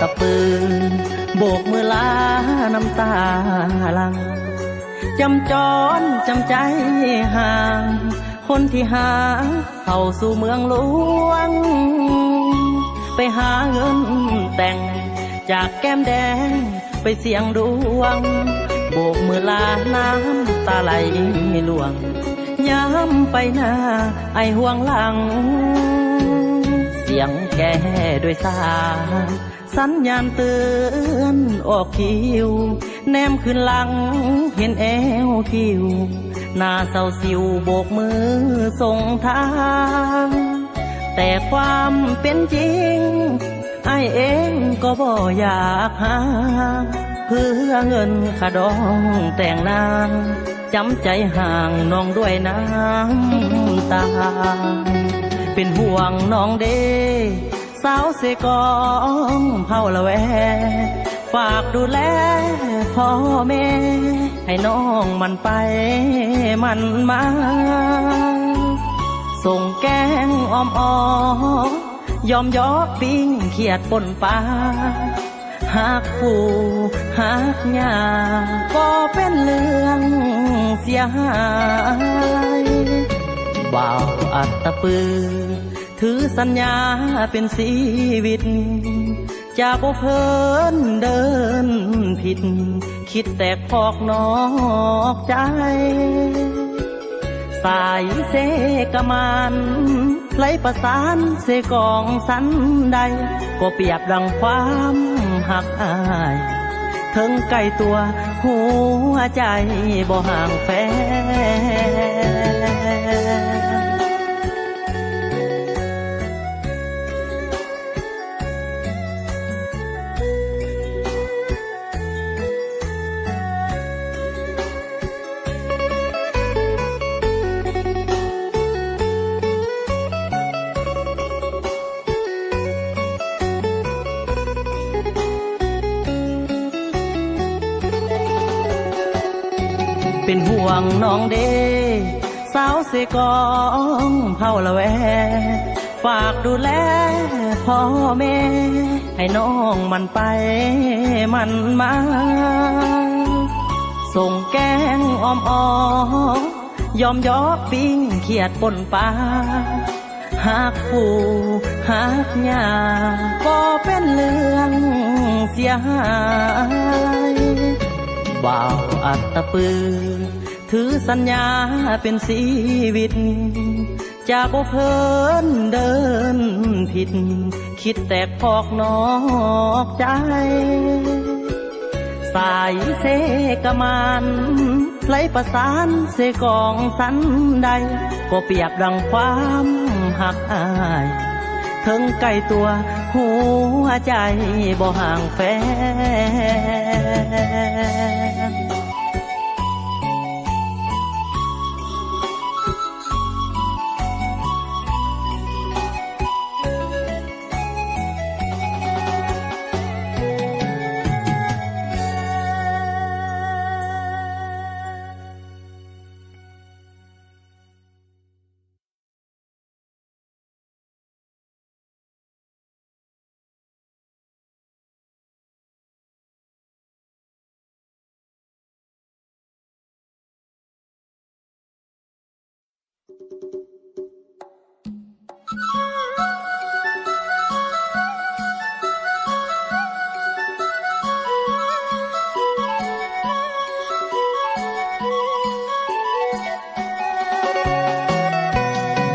ะปืนโบกมือลาน้ำตาหลังจำจรจำใจห่างคนที่หาเข้าสู่เมืองหลวงไปหาเงินแต่งจากแก้มแดงไปเสี่ยงดวงโบกมือลาน้ำตาไหลหลวงย้ำไปหน้าไอห่วงหลังเสียงแก่ด้วยสายสัญญาณเตือนออกคิวแนมขึ้นหลังเห็นแอวคิวหน้าเศร้าสิวโบกมือส่งทางแต่ความเป็นจริงไอเองก็บ่อยากหาเพื่อเงินค่าดองแต่งนางจำใจห่างน้องด้วยน้ำตาเป็นห่วงน้องเด้สาวเสกองเผาละแวฝากดูแลพ่อแม่ให้น้องมันไปมันมาส่งแกงอ้อมยอมยอกปิ้งเขียดปนปลาหักผู้หักยาก็เป็นเรื่องเสียหายบ่าวอัตตปือถือสัญญาเป็นชีวิตจะบ่เพิ่นเดินผิดคิดแตกพอกนอกใจสายเสกมันไหลประสานเสกองสันใดก็เปรียบดังความหักอายถึงใกล้ตัวหัวใจบ่ห่างแฟนเป็นห่วงน้องเด้สาวเสกองเผาละแวฝากดูแลพ่อแม่ให้น้องมันไปมันมาส่งแกงอ้อมยอมยอกปิ้งเขียดปนปลาหักผู้หักยาก็เป็นเรื่องเสียหายบ่าวอัตตปือถือสัญญาเป็นชีวิตจะบ่เพิ่นเดินผิดคิดแตกพอกนอกใจสายเสกมันไหลประสานเสกองสันใดก็เปรียบดังความหักอายถึงใกล้ตัวหัวใจบ่ห่างแฟน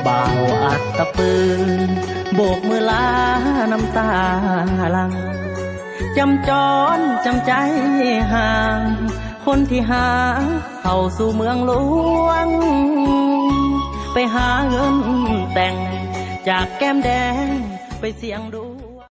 บ่าวอัตตปืนโบกมือลาน้ำตาหลังจำจรจำใจห่างคนที่หาเข้าสู่เมืองหลวงไปหาเงินแต่งจากแก้มแดงไปเสี่ยงดวง